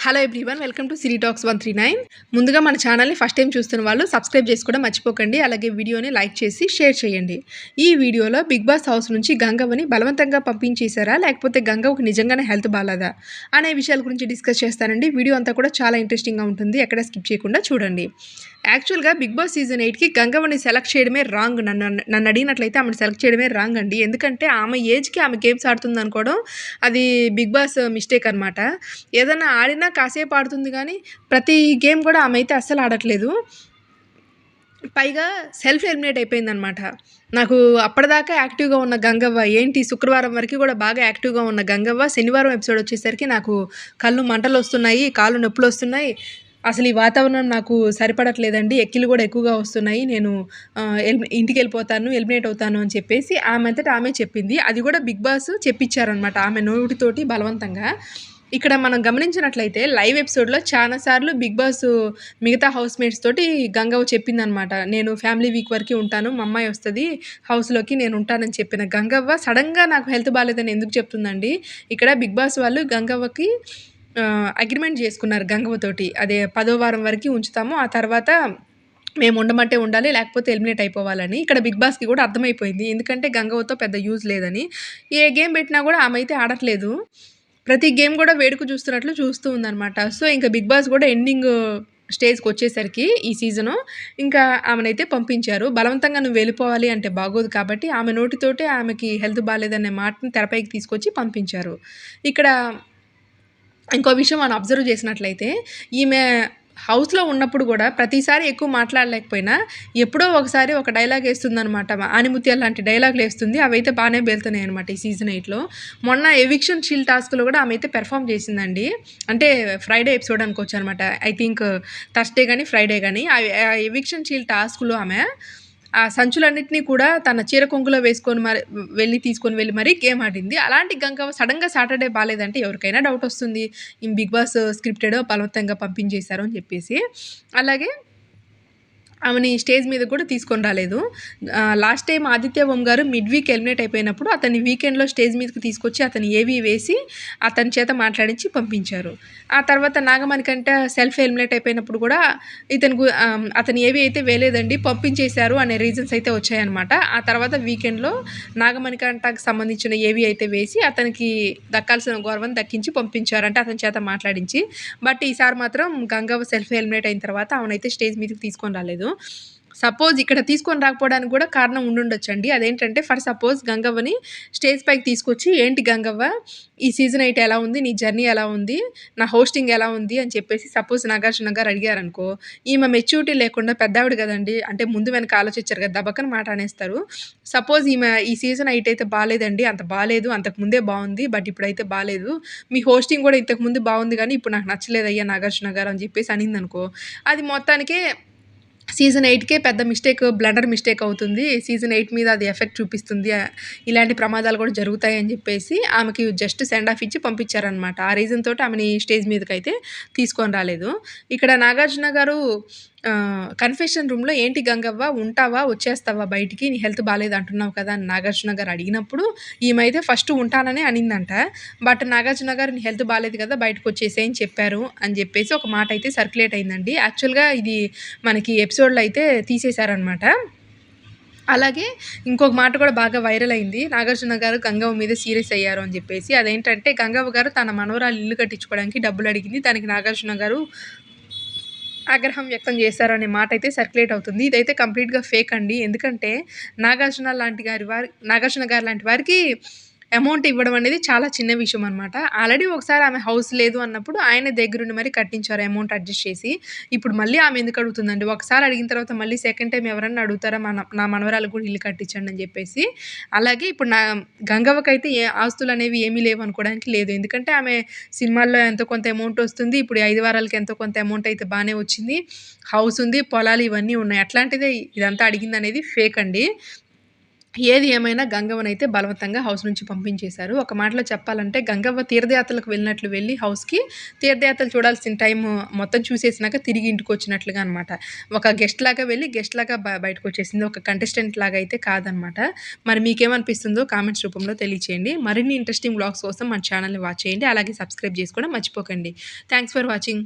Hello everyone, welcome to Siri Talks 139. ముందుగా మన ఛానల్ని ఫస్ట్ టైం చూస్తున్న వాళ్ళు సబ్స్క్రైబ్ చేసుకోవడం మర్చిపోకండి. అలాగే వీడియోని లైక్ చేసి షేర్ చేయండి. ఈ వీడియోలో బిగ్ బాస్ హౌస్ నుంచి గంగవ్వని బలవంతంగా పంపించేశారా, లేకపోతే గంగవ్వకి నిజంగానే హెల్త్ బాగాలేదా అనే విషయాల గురించి డిస్కస్ చేస్తానండి. వీడియో అంతా కూడా చాలా ఇంట్రెస్టింగ్గా ఉంటుంది, ఎక్కడ స్కిప్ చేయకుండా చూడండి. యాక్చువల్గా బిగ్ బాస్ సీజన్ 8కి గంగవ్వని సెలెక్ట్ చేయడమే రాంగ్. నన్ను అడిగినట్లయితే ఆమెను సెలెక్ట్ చేయడమే రాంగ్ అండి. ఎందుకంటే ఆమె ఏజ్కి ఆమె గేమ్స్ ఆడుతుంది అనుకోవడం అది బిగ్ బాస్ మిస్టేక్ అనమాట. ఏదైనా ఆడినా కాసేపు ఆడుతుంది కానీ ప్రతి గేమ్ కూడా ఆమె అయితే అస్సలు ఆడట్లేదు. పైగా సెల్ఫ్ ఎలిమినేట్ అయిపోయిందనమాట. నాకు అప్పటిదాకా యాక్టివ్గా ఉన్న గంగవ్వ ఏంటి శుక్రవారం వరకు కూడా బాగా యాక్టివ్గా ఉన్న గంగవ్వ శనివారం ఎపిసోడ్ వచ్చేసరికి నాకు కళ్ళు మంటలు వస్తున్నాయి, కాళ్ళు నొప్పులు వస్తున్నాయి, అసలు ఈ వాతావరణం నాకు సరిపడట్లేదండి, ఎక్కిలు కూడా ఎక్కువగా వస్తున్నాయి, నేను ఇంటికి వెళ్ళిపోతాను, ఎలిమినేట్ అవుతాను అని చెప్పేసి ఆమె అంతటా ఆమె చెప్పింది. అది కూడా బిగ్ బాస్ చెప్పించారనమాట ఆమె నోటితోటి బలవంతంగా. ఇక్కడ మనం గమనించినట్లయితే లైవ్ ఎపిసోడ్లో చాలాసార్లు బిగ్ బాస్ మిగతా హౌస్ మేట్స్ తోటి గంగవ్వ చెప్పిందనమాట, నేను ఫ్యామిలీ వీక్ వరకు ఉంటాను, మా అమ్మాయి వస్తుంది హౌస్లోకి, నేను ఉంటానని చెప్పిన గంగవ్వ సడన్గా నాకు హెల్త్ బాగాలేదని ఎందుకు చెప్తుందండి? ఇక్కడ బిగ్ బాస్ వాళ్ళు గంగవ్వకి అగ్రిమెంట్ చేసుకున్నారు గంగవ్వతోటి, అదే 10వ వారం వరకు ఉంచుతాము, ఆ తర్వాత మేము ఉండమంటే ఉండాలి, లేకపోతే ఎలిమినేట్ అయిపోవాలని. ఇక్కడ బిగ్ బాస్కి కూడా అర్థమైపోయింది, ఎందుకంటే గంగవ్వతో పెద్ద యూజ్ లేదని. ఏ గేమ్ పెట్టినా కూడా ఆమె అయితే ఆడట్లేదు, ప్రతి గేమ్ కూడా వేడుక చూస్తున్నట్లు చూస్తూ ఉందన్నమాట. సో ఇంకా బిగ్ బాస్ కూడా ఎండింగ్ స్టేజ్కి వచ్చేసరికి ఈ సీజను ఇంకా ఆమెనైతే పంపించారు. బలవంతంగా నువ్వు వెళ్ళిపోవాలి అంటే బాగోదు కాబట్టి ఆమె నోటితోటే ఆమెకి హెల్త్ బాగాలేదనే మాటని తెరపైకి తీసుకొచ్చి పంపించారు. ఇక్కడ ఇంకో విషయం మనం అబ్జర్వ్ చేసినట్లయితే ఈమె హౌస్లో ఉన్నప్పుడు కూడా ప్రతిసారి ఎక్కువ మాట్లాడలేకపోయినా ఎప్పుడో ఒకసారి ఒక డైలాగ్ వేస్తుందనమాట, ఆనిముత్యాలు లాంటి డైలాగులు వేస్తుంది, అవి అయితే బాగానే వెళ్తున్నాయి అనమాట ఈ సీజన్ 8లో. మొన్న ఎవిక్షన్ షీల్ టాస్క్లో కూడా ఆమె అయితే పెర్ఫామ్ చేసిందండి. అంటే ఫ్రైడే ఎపిసోడ్ అనుకోవచ్చు అనమాట, ఐ థింక్ థర్స్డే కానీ ఫ్రైడే కానీ. ఆ ఎవిక్షన్ షీల్ టాస్క్లో ఆమె ఆ సంచులన్నింటినీ కూడా తన చీర కొంగులో వేసుకొని మరి తీసుకొని వెళ్ళి మరీ గేమ్ ఆడింది. అలాంటి గంగవ్వ సడన్గా సాటర్డే బాగాలేదంటే ఎవరికైనా డౌట్ వస్తుంది, ఈ బిగ్ బాస్ స్క్రిప్టెడ్ బలవంతంగా పంపించేశారు అని చెప్పేసి. అలాగే ఆమెని స్టేజ్ మీద కూడా తీసుకొని రాలేదు. లాస్ట్ టైం ఆదిత్య ఓం గారు మిడ్ వీక్ ఎలిమినేట్ అయిపోయినప్పుడు అతన్ని వీకెండ్లో స్టేజ్ మీదకి తీసుకొచ్చి అతను ఏవి వేసి అతని చేత మాట్లాడించి పంపించారు. ఆ తర్వాత నాగమణికంట సెల్ఫ్ ఎలిమినేట్ అయిపోయినప్పుడు కూడా అతను ఏవి అయితే వేయలేదండి, పంపించేశారు అనే రీజన్స్ అయితే వచ్చాయన్నమాట. ఆ తర్వాత వీకెండ్లో నాగమణికంటకు సంబంధించిన ఏవి అయితే వేసి అతనికి దక్కాల్సిన గౌరవం దక్కించి పంపించారు, అంటే అతని చేత మాట్లాడించి. బట్ ఈసారి మాత్రం గంగవ్వ సెల్ఫ్ ఎలిమినేట్ అయిన తర్వాత ఆమెనైతే స్టేజ్ మీదకి తీసుకొని రాలేదు. సపోజ్ ఇక్కడ తీసుకొని రాకపోవడానికి కూడా కారణం ఉండుండొచ్చండి. అదేంటంటే ఫర్ సపోజ్ గంగవ్వని స్టేజ్ పైకి తీసుకొచ్చి, ఏంటి గంగవ్వ ఈ సీజన్ 8 ఎలా ఉంది, నీ జర్నీ ఎలా ఉంది, నా హోస్టింగ్ ఎలా ఉంది అని చెప్పేసి సపోజ్ నాగార్జున గారు అడిగారనుకో, ఈమె మెచ్యూరిటీ లేకుండా పెద్దావిడ కదండి, అంటే ముందు వెనక ఆలోచించారు కదా, దబక్కన మాట అనేస్తారు. సపోజ్ ఈమె ఈ సీజన్ 8 అయితే బాగాలేదండి, అంత బాగాలేదు, అంతకుముందే బాగుంది బట్ ఇప్పుడైతే బాగాలేదు, మీ హోస్టింగ్ కూడా ఇంతకుముందు బాగుంది కానీ ఇప్పుడు నాకు నచ్చలేదు అయ్యా నాగార్జున గారు అని చెప్పేసి అనిందనుకో, అది మొత్తానికే సీజన్ 8కే పెద్ద మిస్టేక్, బ్లండర్ మిస్టేక్ అవుతుంది, సీజన్ 8 మీద అది ఎఫెక్ట్ చూపిస్తుంది, ఇలాంటి ప్రమాదాలు కూడా జరుగుతాయని చెప్పేసి ఆమెకి జస్ట్ సెండ్ ఆఫ్ ఇచ్చి పంపించారనమాట. ఆ రీజన్ తోటి ఆమెని స్టేజ్ మీదకి అయితే తీసుకొని రాలేదు. ఇక్కడ నాగార్జున గారు కన్ఫెషన్ రూమ్లో, ఏంటి గంగవ్వ ఉంటావా, వచ్చేస్తావా బయటికి, నీ హెల్త్ బాగాలేదు అంటున్నావు కదా అని నాగార్జున గారు అడిగినప్పుడు ఈమె అయితే ఫస్ట్ ఉంటానని అనిందంట. బట్ నాగార్జున గారు నీ హెల్త్ బాగాలేదు కదా బయటకు వచ్చేసేయని చెప్పారు అని చెప్పేసి ఒక మాట అయితే సర్క్యులేట్ అయిందండి. యాక్చువల్గా ఇది మనకి ఎపిసోడ్లో అయితే తీసేశారనమాట. అలాగే ఇంకొక మాట కూడా బాగా వైరల్ అయింది, నాగార్జున గారు గంగవ్వ మీద సీరియస్ అయ్యారు అని చెప్పేసి. అదేంటంటే గంగవ్వ గారు తన మనవరాలు ఇల్లు కట్టించుకోవడానికి డబ్బులు అడిగింది, దానికి నాగార్జున గారు ఆగ్రహం వ్యక్తం చేశారు అనే మాట అయితే సర్క్యులేట్ అవుతుంది. ఇదైతే కంప్లీట్గా ఫేక్ అండి. ఎందుకంటే నాగార్జున గారు లాంటి వారికి అమౌంట్ ఇవ్వడం అనేది చాలా చిన్న విషయం అనమాట. ఆల్రెడీ ఒకసారి ఆమె హౌస్ లేదు అన్నప్పుడు ఆయన దగ్గరుండి మరి కట్టించారు అమౌంట్ అడ్జస్ట్ చేసి. ఇప్పుడు మళ్ళీ ఆమె ఎందుకు అడుగుతుందండి? ఒకసారి అడిగిన తర్వాత మళ్ళీ సెకండ్ టైం ఎవరన్నా అడుగుతారా నా మనవరాలకు కూడా ఇల్లు కట్టించండి అని చెప్పేసి. అలాగే ఇప్పుడు గంగవ్వకైతే ఆస్తులు అనేవి ఏమీ లేవు అనుకోవడానికి లేదు, ఎందుకంటే ఆమె సినిమాల్లో ఎంతో కొంత అమౌంట్ వస్తుంది, ఇప్పుడు 5 వారాలకి ఎంతో కొంత అమౌంట్ అయితే బాగానే వచ్చింది, హౌస్ ఉంది, పొలాలు ఇవన్నీ ఉన్నాయి. అట్లాంటిదే ఇదంతా అడిగింది అనేది ఫేక్ అండి. ఏది ఏమైనా గంగవ్వనైతే బలవంతంగా హౌస్ నుంచి పంపించేశారు. ఒక మాటలో చెప్పాలంటే గంగవ్వ తీర్థయాత్రలకు వెళ్ళినట్లు వెళ్ళి హౌస్‌కి తీర్థయాత్రలు చూడాల్సిన టైము మొత్తం చూసేసినాక తిరిగి ఇంటికొచ్చినట్లుగా అనమాట. ఒక గెస్ట్‌లాగా వెళ్ళి గెస్ట్‌లాగా బయటకొచ్చేసింది. ఒక కంటెస్టెంట్ లాగా అయితే కాదనమాట. మరి మీకేమనిపిస్తుందో కామెంట్స్ రూపంలో తెలియచేయండి. మరిన్ని ఇంట్రెస్టింగ్ వ్లాగ్స్ కోసం మన ఛానల్‌ని వాచ్ చేయండి. అలాగే సబ్స్క్రైబ్ చేసుకోవడం మర్చిపోకండి. Thanks for watching.